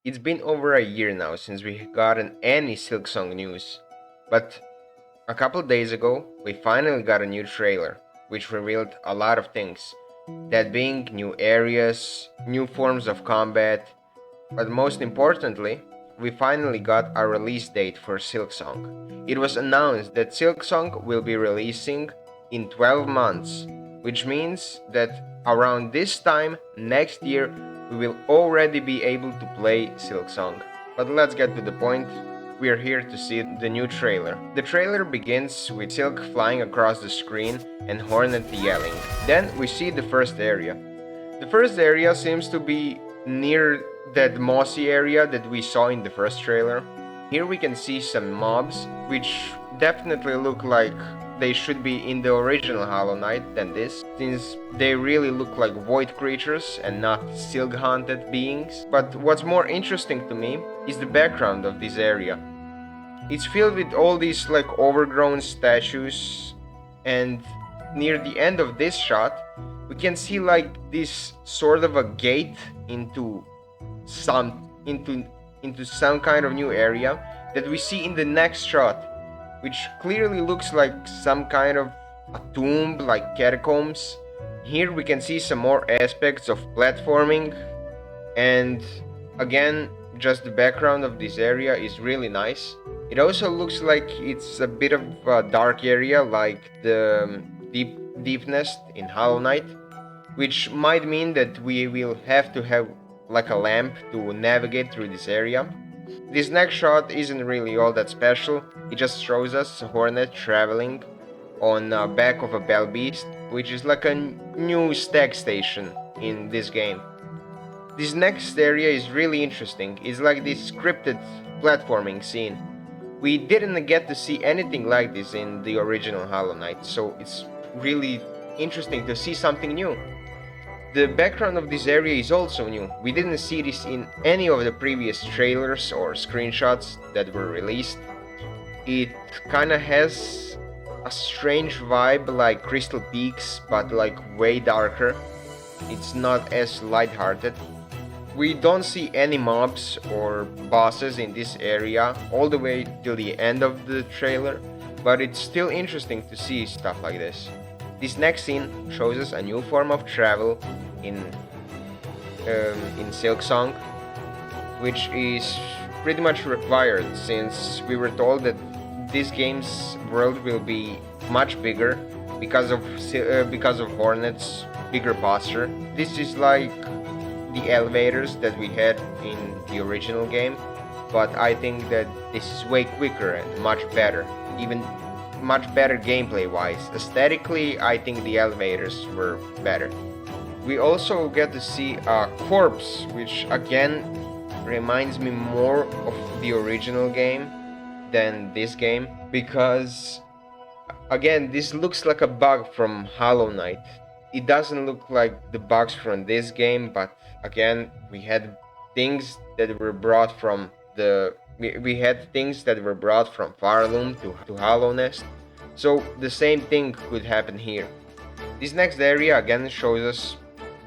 It's been over a year now since we gotten any Silksong news, but a couple days ago we finally got a new trailer, which revealed a lot of things. That being new areas, new forms of combat, but most importantly, we finally got a release date for Silksong. It was announced that Silksong will be releasing in 12 months, which means that around this time next year we will already be able to play Silksong. But let's get to the point. We are here to see the new trailer. The trailer begins with Silk flying across the screen and Hornet yelling. Then we see the first area. The first area seems to be near that mossy area that we saw in the first trailer. Here we can see some mobs, which definitely look like they should be in the original Hollow Knight than this, since they really look like void creatures and not silk haunted beings. But what's more interesting to me is the background of this area. It's filled with all these like overgrown statues, and near the end of this shot we can see like this sort of a gate into some kind of new area that we see in the next shot, which clearly looks like some kind of a tomb, like catacombs. Here we can see some more aspects of platforming, and again, just the background of this area is really nice. It also looks like it's a bit of a dark area, like the deepness in Hollow Knight, which might mean that we will have to have like a lamp to navigate through this area. This next shot isn't really all that special. It just shows us a Hornet traveling on the back of a Bell Beast, which is like a new stag station in this game. This next area is really interesting. It's like this scripted platforming scene. We didn't get to see anything like this in the original Hollow Knight, so it's really interesting to see something new. The background of this area is also new. We didn't see this in any of the previous trailers or screenshots that were released. It kinda has a strange vibe like Crystal Peaks, but like way darker. It's not as lighthearted. We don't see any mobs or bosses in this area all the way till the end of the trailer, but it's still interesting to see stuff like this. This next scene shows us a new form of travel in Silksong, which is pretty much required since we were told that this game's world will be much bigger because of Hornet's bigger posture. This is like the elevators that we had in the original game, but I think that this is way quicker and much better, even much better gameplay wise. Aesthetically, I think the elevators were better. We also get to see a corpse, which again reminds me more of the original game than this game, because again, this looks like a bug from Hollow Knight. It doesn't look like the bugs from this game, but again, we had things that were brought from Farloom to Hollow Nest, so the same thing could happen here. This next area again shows us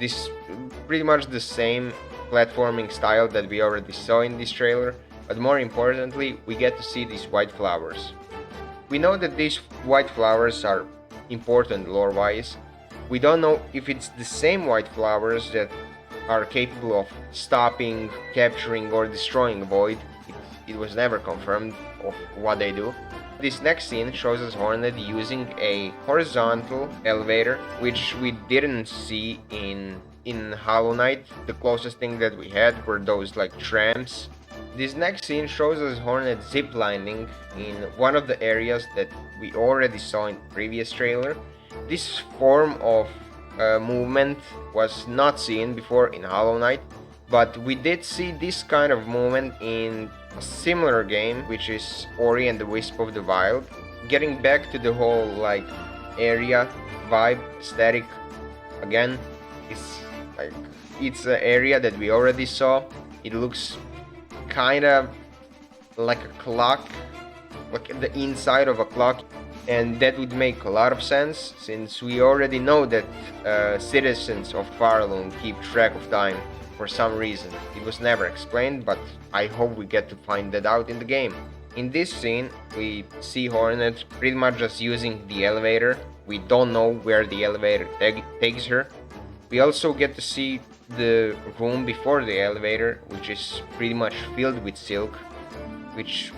this pretty much the same platforming style that we already saw in this trailer, but more importantly, we get to see these white flowers. We know that these white flowers are important lore-wise. We don't know if it's the same white flowers that are capable of stopping, capturing, or destroying Void. It was never confirmed of what they do. This next scene shows us Hornet using a horizontal elevator, which we didn't see in Hollow Knight. The closest thing that we had were those like trams. This next scene shows us Hornet ziplining in one of the areas that we already saw in the previous trailer. This form of movement was not seen before in Hollow Knight, but we did see this kind of movement in a similar game, which is Ori and the Wisp of the Wild. Getting back to the whole like area vibe aesthetic, again, it's an area that we already saw. It looks kind of like a clock, like the inside of a clock, and that would make a lot of sense since we already know that citizens of Farloon keep track of time. for some reason. It was never explained, but I hope we get to find that out in the game. In this scene, we see Hornet pretty much just using the elevator. We don't know where the elevator takes her. We also get to see the room before the elevator, which is pretty much filled with silk, which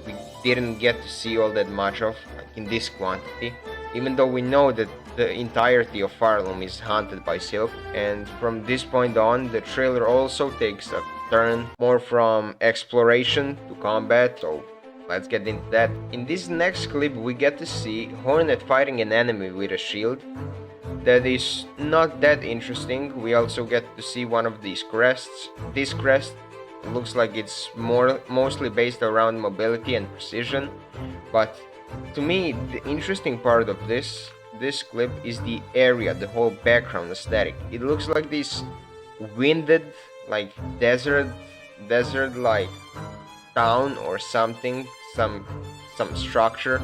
we didn't get to see all that much of in this quantity, even though we know that the entirety of Farlum is haunted by silk. And from this point on, the trailer also takes a turn more from exploration to combat, so let's get into that. In this next clip, we get to see Hornet fighting an enemy with a shield. That is not that interesting. We also get to see one of these crests. This crest looks like it's mostly based around mobility and precision, but to me the interesting part of this clip is the area, the whole background aesthetic. It looks like this winded, like desert like town or something, some structure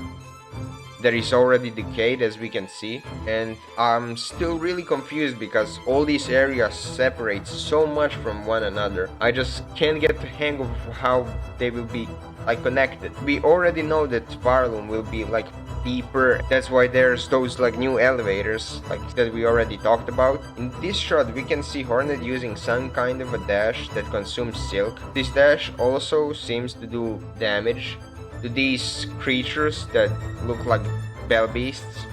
that is already decayed, as we can see. And I'm still really confused because all these areas separate so much from one another. I just can't get the hang of how they will be like connected. We already know that Farlum will be like deeper. That's why there's those like new elevators like that we already talked about. In this shot, we can see Hornet using some kind of a dash that consumes silk. This dash also seems to do damage to these creatures that look like bell beasts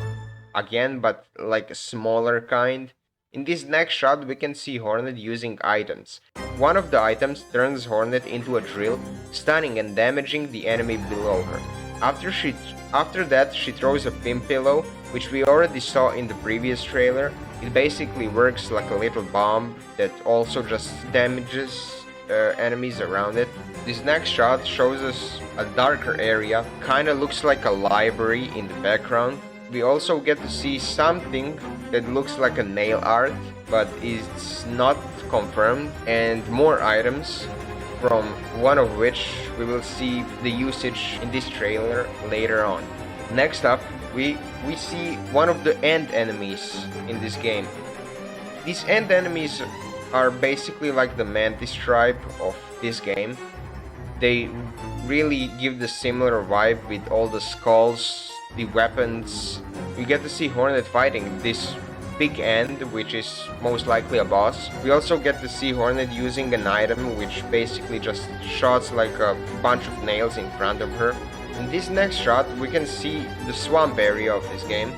again, but like a smaller kind. In this next shot, we can see Hornet using items. One of the items turns Hornet into a drill, stunning and damaging the enemy below her. After that, she throws a pin pillow, which we already saw in the previous trailer. It basically works like a little bomb that also just damages enemies around it. This next shot shows us a darker area, kinda looks like a library in the background. We also get to see something that looks like a nail art, but it's not confirmed, and more items, from one of which we will see the usage in this trailer later on. Next up, we see one of the end enemies in this game. These end enemies are basically like the Mantis tribe of this game. They really give the similar vibe with all the skulls, the weapons. We get to see Hornet fighting this big end, which is most likely a boss. We also get to see Hornet using an item which basically just shots like a bunch of nails in front of her. In this next shot, we can see the swamp area of this game,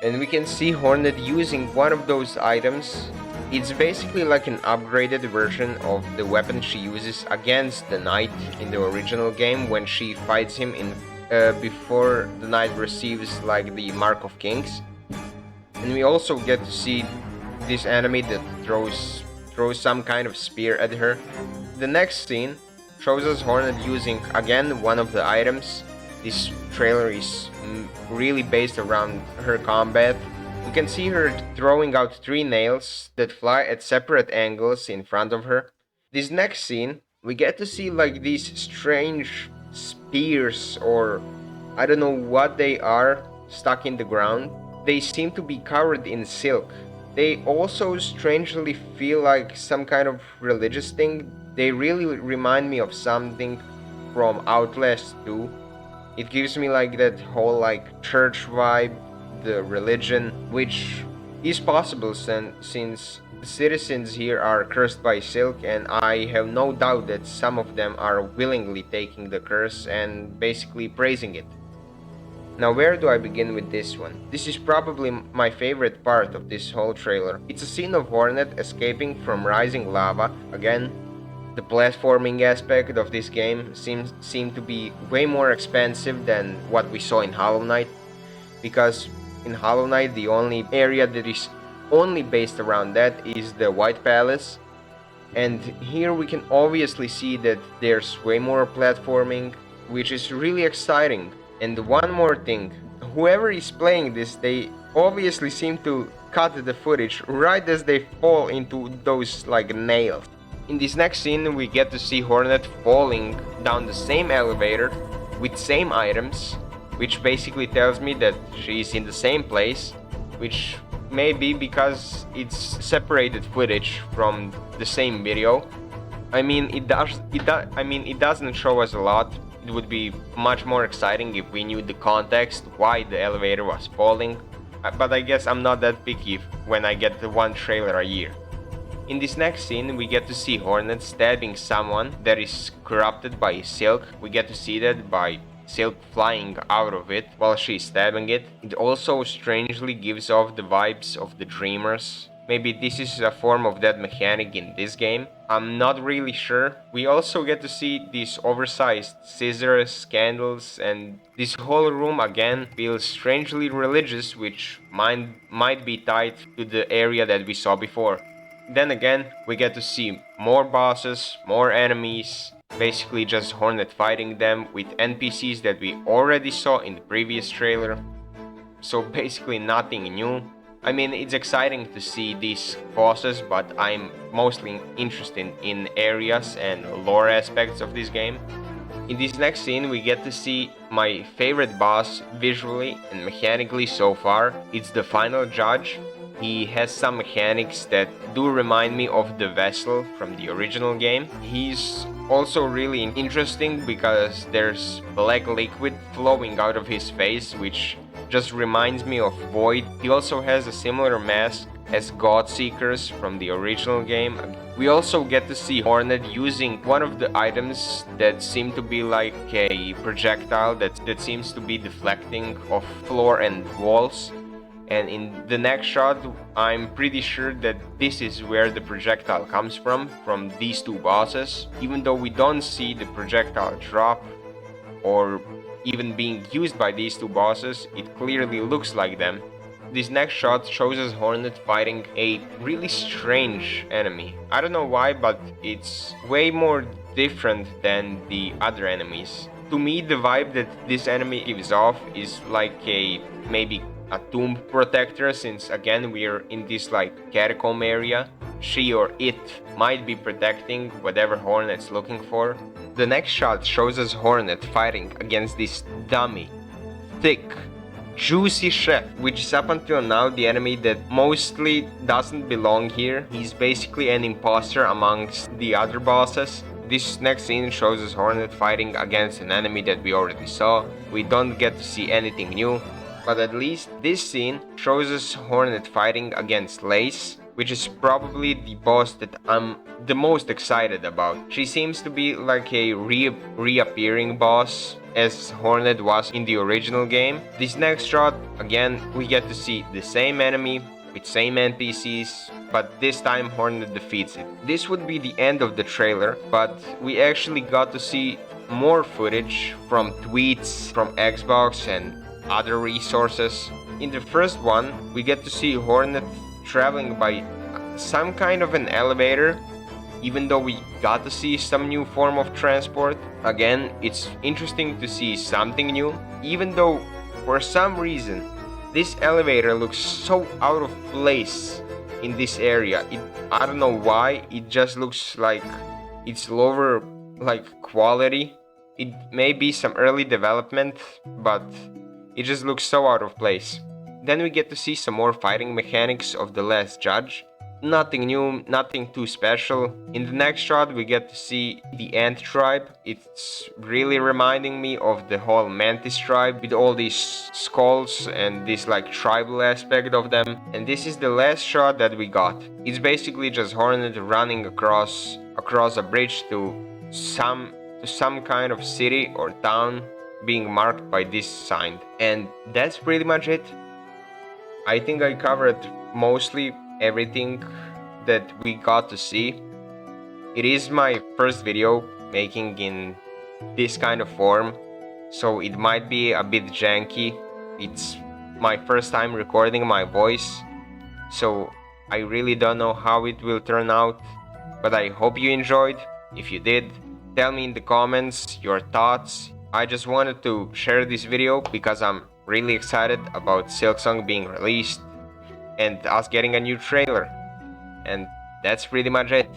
and we can see Hornet using one of those items. It's basically like an upgraded version of the weapon she uses against the knight in the original game when she fights him in before the knight receives like the Mark of Kings. And we also get to see this enemy that throws some kind of spear at her. The next scene shows us Hornet using again one of the items. This trailer is really based around her combat. You can see her throwing out 3 nails that fly at separate angles in front of her. This next scene, we get to see like these strange spears, or I don't know what they are, stuck in the ground. They seem to be covered in silk. They also strangely feel like some kind of religious thing. They really remind me of something from Outlast 2. It gives me like that whole like church vibe, the religion, which is possible since the citizens here are cursed by silk, and I have no doubt that some of them are willingly taking the curse and basically praising it. Now, where do I begin with this one? This is probably my favorite part of this whole trailer. It's a scene of Hornet escaping from rising lava. Again, the platforming aspect of this game seem to be way more expensive than what we saw in Hollow Knight, because in Hollow Knight the only area that is only based around that is the White Palace, and here we can obviously see that there's way more platforming, which is really exciting. And one more thing, whoever is playing this, they obviously seem to cut the footage right as they fall into those like nails. In this next scene, we get to see Hornet falling down the same elevator with same items, which basically tells me that she's in the same place, which maybe because it's separated footage from the same video. I mean, it doesn't show us a lot. It would be much more exciting if we knew the context, why the elevator was falling. But I guess I'm not that picky when I get the one trailer a year. In this next scene, we get to see Hornet stabbing someone that is corrupted by Silk. We get to see that by Silk flying out of it while she's stabbing it. It also strangely gives off the vibes of the Dreamers. Maybe this is a form of that mechanic in this game. I'm not really sure. We also get to see these oversized scissors, candles, and this whole room again feels strangely religious, which might be tied to the area that we saw before. Then again, we get to see more bosses, more enemies, basically just Hornet fighting them with NPCs that we already saw in the previous trailer. So basically nothing new. I mean, it's exciting to see these bosses, but I'm mostly interested in areas and lore aspects of this game. In this next scene, we get to see my favorite boss visually and mechanically so far. It's the final judge. He has some mechanics that do remind me of the vessel from the original game. He's also really interesting because there's black liquid flowing out of his face, which just reminds me of Void. He also has a similar mask as Godseekers from the original game. We also get to see Hornet using one of the items that seem to be like a projectile that seems to be deflecting off floor and walls. And in the next shot, I'm pretty sure that this is where the projectile comes from these two bosses. Even though we don't see the projectile drop or even being used by these two bosses, it clearly looks like them. This next shot shows us Hornet fighting a really strange enemy. I don't know why, but it's way more different than the other enemies. To me, the vibe that this enemy gives off is like maybe a tomb protector, since again we're in this like catacomb area. She or it might be protecting whatever Hornet's looking for. The next shot shows us Hornet fighting against this dummy, thick, juicy chef, which is up until now the enemy that mostly doesn't belong here. He's basically an imposter amongst the other bosses. This next scene shows us Hornet fighting against an enemy that we already saw. We don't get to see anything new, but at least this scene shows us Hornet fighting against Lace, which is probably the boss that I'm the most excited about. She seems to be like a reappearing boss, as Hornet was in the original game. This next shot, again, we get to see the same enemy with same NPCs, but this time Hornet defeats it. This would be the end of the trailer, but we actually got to see more footage from tweets from Xbox and other resources. In the first one, we get to see Hornet traveling by some kind of an elevator, even though we got to see some new form of transport. Again, it's interesting to see something new, even though for some reason this elevator looks so out of place in this area. I don't know why, it just looks like it's lower like quality. It may be some early development, but it just looks so out of place. Then we get to see some more fighting mechanics of the last judge. Nothing new, nothing too special. In the next shot, we get to see the Ant tribe. It's really reminding me of the whole Mantis tribe with all these skulls and this like tribal aspect of them. And this is the last shot that we got. It's basically just Hornet running across a bridge to some kind of city or town being marked by this sign. And that's pretty much it. I think I covered mostly everything that we got to see. It is my first video making in this kind of form, so it might be a bit janky. It's my first time recording my voice, so I really don't know how it will turn out, but I hope you enjoyed. If you did, tell me in the comments your thoughts. I just wanted to share this video because I'm really excited about Silksong being released and us getting a new trailer. And that's pretty much it.